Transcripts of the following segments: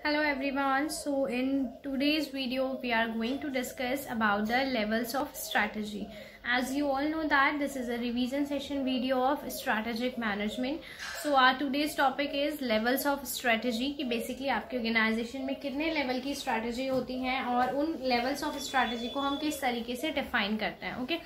Hello everyone. So in today's video we are going to discuss about the levels of strategy. As you all know that this is a revision session video of strategic management. So our today's topic is levels of strategy कि basically आपके organization में कितने level की strategy होती हैं और उन levels of strategy को हम किस तरीके से define करते हैं. Okay.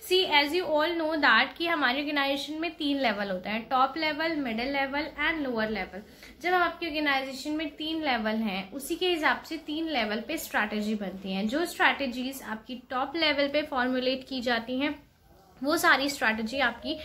See, as you all know that कि हमारे ऑर्गेनाइजेशन में 3 लेवल होता है, top level, middle level and lower level. जब आपके ऑर्गेनाइजेशन में 3 लेवल हैं, उसी के हिसाब से 3 लेवल पे स्ट्रैटेजी बनती हैं. जो स्ट्रैटेजीज आपकी टॉप लेवल पे फॉर्मुलेट की जाती हैं वो सारी स्ट्रैटेजी आपकी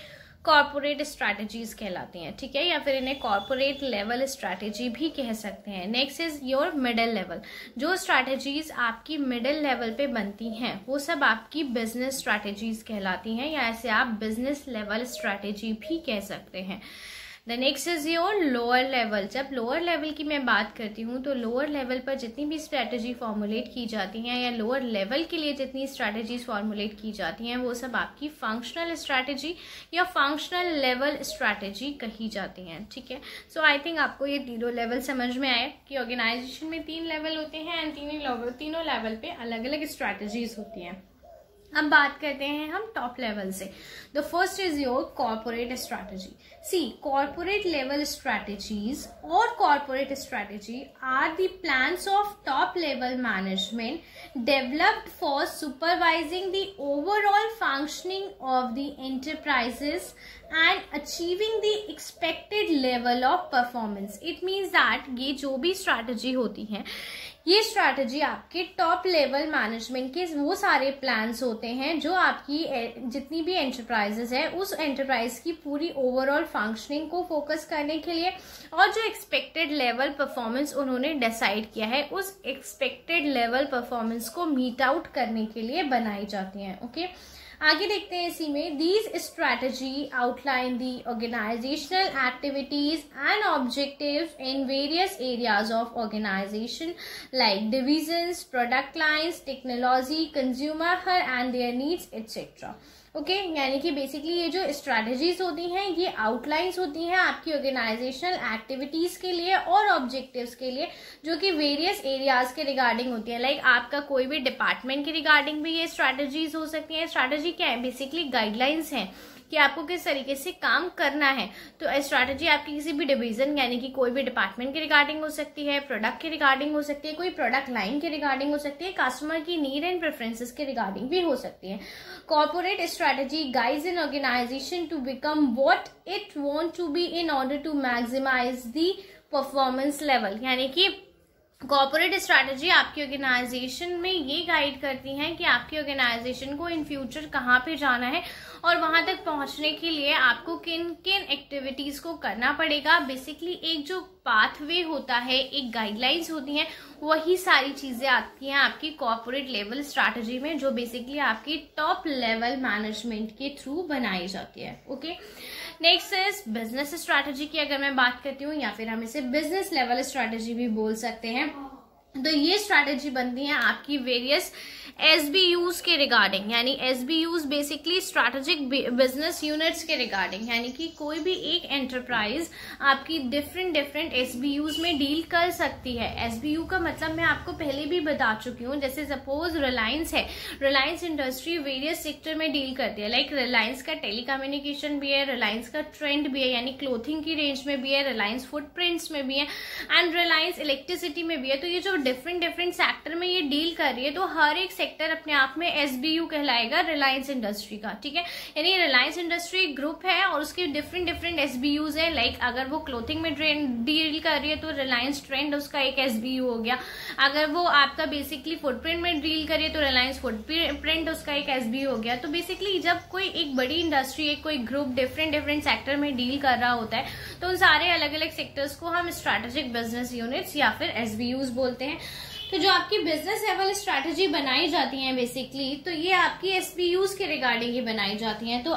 कॉर्पोरेट स्ट्रैटेजीज कहलाती हैं, ठीक है, या फिर इन्हें कॉर्पोरेट लेवल स्ट्रैटेजी भी कह सकते हैं. Next is your middle level. जो स्ट्रैटेजीज आपकी मिडिल लेवल पे बनती हैं वो सब आपकी बिजनेस स्ट्रैटेजीज कहलाती हैं, या ऐसे आप बिजनेस लेवल स्ट्रैटेजी भी कह सकते हैं. The next is your lower level. जब लोअर लेवल की मैं बात करती हूँ तो लोअर लेवल पर जितनी भी स्ट्रैटेजी फॉर्मुलेट की जाती हैं या लोअर लेवल के लिए जितनी स्ट्रैटेजीज फॉर्मुलेट की जाती हैं वो सब आपकी फंक्शनल स्ट्रैटेजी या फंक्शनल लेवल स्ट्रैटेजी कही जाती हैं, ठीक है. सो आई थिंक आपको ये तीनों लेवल समझ में आए कि ऑर्गेनाइजेशन में 3 लेवल होते हैं एंड तीनों लेवल पे अलग अलग स्ट्रैटेजीज होती हैं. अब बात करते हैं हम टॉप लेवल से. The first is your corporate strategy. See, corporate level strategies और corporate strategy are the plans of top level management developed for supervising the overall functioning of the enterprises and achieving the expected level of performance. It means that ये जो भी strategy होती है ये strategy आपके top level management के वो सारे प्लान्स होते हैं जो आपकी जितनी भी एंटरप्राइजेस है उस एंटरप्राइज की पूरी ओवरऑल फंक्शनिंग को फोकस करने के लिए और जो एक्सपेक्टेड लेवल परफॉर्मेंस उन्होंने डिसाइड किया है उस एक्सपेक्टेड लेवल परफॉर्मेंस को मीट आउट करने के लिए बनाई जाती हैं. ओके, आगे देखते हैं इसी में. These strategy outline the organisational activities and objectives in various areas of organisation like divisions, product lines, technology, consumer and their needs etcetera. Okay, यानी कि बेसिकली ये जो स्ट्रैटेजीज होती हैं ये आउटलाइंस होती हैं आपकी ऑर्गेनाइजेशनल एक्टिविटीज के लिए और ऑब्जेक्टिव्स के लिए जो कि वेरियस एरियाज के रिगार्डिंग होती है. लाइक आपका कोई भी डिपार्टमेंट के रिगार्डिंग भी ये स्ट्रैटेजीज हो सकती हैं. स्ट्रैटेजी क्या है? बेसिकली गाइडलाइंस हैं कि आपको किस तरीके से काम करना है. तो स्ट्रैटेजी आपकी किसी भी डिवीजन यानी कि कोई भी डिपार्टमेंट के रिगार्डिंग हो सकती है, प्रोडक्ट के रिगार्डिंग हो सकती है, कोई प्रोडक्ट लाइन के रिगार्डिंग हो सकती है, कस्टमर की नीड एंड प्रेफरेंसेस के रिगार्डिंग भी हो सकती है. Corporate strategy guides an organisation to become what it want to be in order to maximise the performance level. यानी कि कॉर्पोरेट स्ट्रैटेजी आपकी ऑर्गेनाइजेशन में ये गाइड करती हैं कि आपकी ऑर्गेनाइजेशन को इन फ्यूचर कहाँ पे जाना है और वहां तक पहुंचने के लिए आपको किन किन एक्टिविटीज को करना पड़ेगा. बेसिकली एक जो पाथवे होता है, एक गाइडलाइंस होती हैं, वही सारी चीजें आती हैं आपकी कॉर्पोरेट लेवल स्ट्रैटेजी में जो बेसिकली आपकी टॉप लेवल मैनेजमेंट के थ्रू बनाई जाती है. Okay, next is business strategy की अगर मैं बात करती हूँ या फिर हम इसे बिजनेस लेवल स्ट्रैटेजी भी बोल सकते हैं. तो ये स्ट्रैटेजी बनती है आपकी वेरियस SBUs के रिगार्डिंग, यानी SBUs basically strategic business units के रिगार्डिंग, यानी कि कोई भी एक एंटरप्राइज आपकी डिफरेंट SBUs में डील कर सकती है. SBU का मतलब मैं आपको पहले भी बता चुकी हूँ. जैसे सपोज रिलायंस है, रिलायंस इंडस्ट्री वेरियस सेक्टर में डील करती है. लाइक रिलायंस का टेलीकम्युनिकेशन भी है, रिलायंस का ट्रेंड भी है यानी क्लोथिंग की रेंज में भी है, रिलायंस फुटप्रिंट्स में भी है एंड रिलायंस इलेक्ट्रिसिटी में भी है. तो ये जो डिफरेंट सेक्टर में ये डील कर रही है तो हर एक सेक्टर अपने आप में SBU कहलाएगा रिलायंस इंडस्ट्री का, ठीक है. यानी रिलायंस इंडस्ट्री ग्रुप है और उसके डिफरेंट SBUs है. लाइक अगर वो क्लोथिंग में डील कर रही है तो रिलायंस ट्रेंड उसका एक SBU हो गया. अगर वो आपका बेसिकली फुटप्रिंट में डील कर रही है तो रिलायंस फुटप्रिंट उसका एक SBU हो गया. तो बेसिकली जब कोई एक बड़ी इंडस्ट्री एक कोई ग्रुप डिफरेंट सेक्टर में डील कर रहा होता है तो उन सारे अलग अलग सेक्टर्स को हम स्ट्रैटेजिक बिजनेस यूनिट्स या फिर SBUs बोलते हैं. तो जो आपकी बिजनेस लेवल स्ट्रैटेजी बनाई जाती है बेसिकली तो ये आपकी SBUs के रिगार्डिंग ही बनाई जाती हैं. तो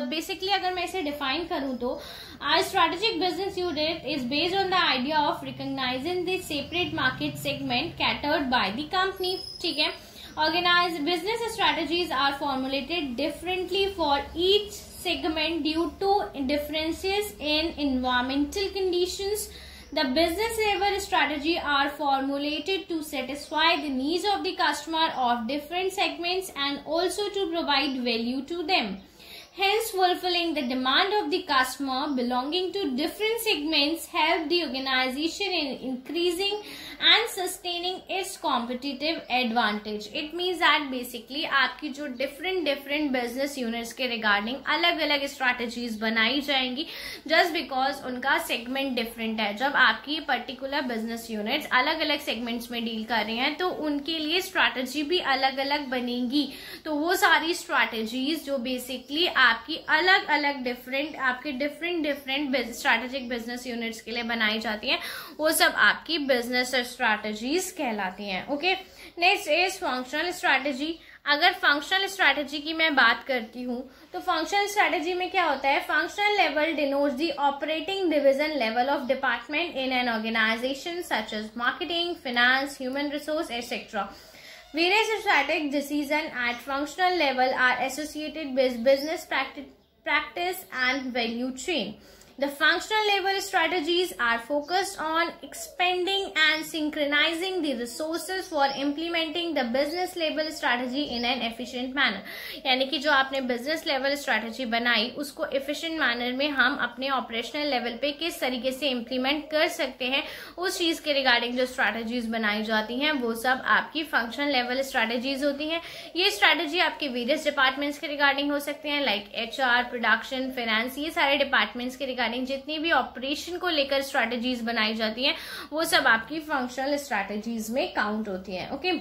बेसिकली अगर मैं इसे डिफाइन करूं तो strategic business unit is based on the idea of recognizing the separate market segment catered by the company, ठीक है. Organized business strategies are formulated differently for each segment due to differences in environmental conditions, The business level strategy are formulated to satisfy the needs of the customer of different segments and also to provide value to them. Hence, fulfilling the demand of the customer belonging to different segments help the organization in increasing and sustaining its competitive advantage. It means that basically आपकी जो different business units के regarding अलग अलग strategies बनाई जाएंगी just because उनका segment different है. जब आपकी particular business units अलग अलग segments में deal कर रहे हैं तो उनके लिए strategy भी अलग अलग बनेंगी. तो वो सारी strategies जो basically आपकी अलग अलग आपके different strategic business units के लिए बनाई जाती हैं, वो सब आपकी business strategies कहलाती हैं. Okay, next is functional strategy. अगर फंक्शनल स्ट्रैटेजी की मैं बात करती हूँ तो फंक्शनल स्ट्रैटेजी में क्या होता है? Functional level denotes the operating division level of department in an organisation such as marketing, finance, human resource etcetera. Various strategic decisions at functional level are associated with business practice and value chain. The functional level strategies are focused on expanding and synchronizing the resources for implementing the business level strategy in an efficient manner. यानी कि जो आपने business level strategy बनाई उसको efficient manner में हम अपने operational level पे किस तरीके से implement कर सकते हैं, उस चीज के regarding जो strategies बनाई जाती हैं वो सब आपकी functional level strategies होती हैं. ये strategy आपके various departments के regarding हो सकते हैं like HR, production, finance, ये सारे departments के regarding जितनी भी ऑपरेशन को लेकर स्ट्रैटेजीज बनाई जाती हैं वो सब आपकी फंक्शनल स्ट्रैटेजीज में काउंट होती हैं. ओके,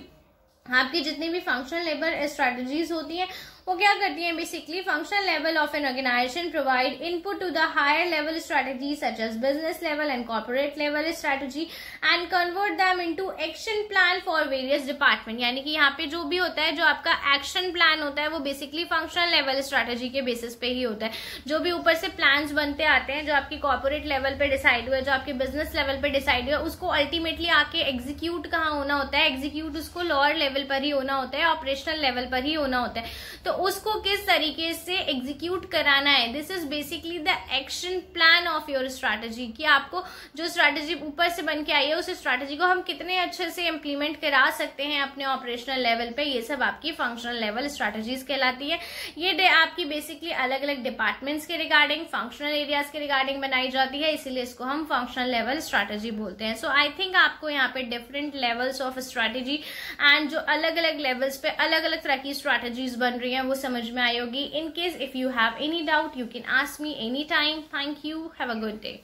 आपकी जितनी भी फंक्शनल लेवल स्ट्रैटेजीज होती हैं वो क्या करती हैं? Basically functional level of an organisation provide input to the higher level strategy such as business level and corporate level strategy and convert them into action plan for various department. यानी कि यहाँ पे जो भी होता है, जो आपका एक्शन प्लान होता है वो बेसिकली फंक्शनल लेवल स्ट्रैटेजी के बेसिस पे ही होता है. जो भी ऊपर से प्लान्स बनते आते हैं, जो आपकी कॉर्पोरेट लेवल पे डिसाइड हुआ, जो आपके बिजनेस लेवल पे डिसाइड हुआ, उसको अल्टीमेटली आके एग्जीक्यूट कहाँ होना होता है? एग्जीक्यूट उसको लोअर लेवल पर ही होना होता है, ऑपरेशनल लेवल पर ही होना होता है. तो उसको किस तरीके से एग्जीक्यूट कराना है, this is basically the action plan of your strategy. कि आपको जो स्ट्रैटेजी ऊपर से बन के आई है उस स्ट्रैटेजी को हम कितने अच्छे से इम्प्लीमेंट करा सकते हैं अपने ऑपरेशनल लेवल पे, ये सब आपकी फंक्शनल लेवल स्ट्रैटेजीज कहलाती है. ये आपकी बेसिकली अलग अलग डिपार्टमेंट्स के रिगार्डिंग, फंक्शनल एरियाज के रिगार्डिंग बनाई जाती है, इसीलिए इसको हम फंक्शनल लेवल स्ट्रैटेजी बोलते हैं. सो आई थिंक आपको यहाँ पे different levels of strategy and जो अलग अलग लेवल्स पे अलग अलग तरह की स्ट्रैटेजीज बन रही हैं वो समझ में आई होगी. In case if you have any doubt you can ask me anytime. Thank you. Have a good day.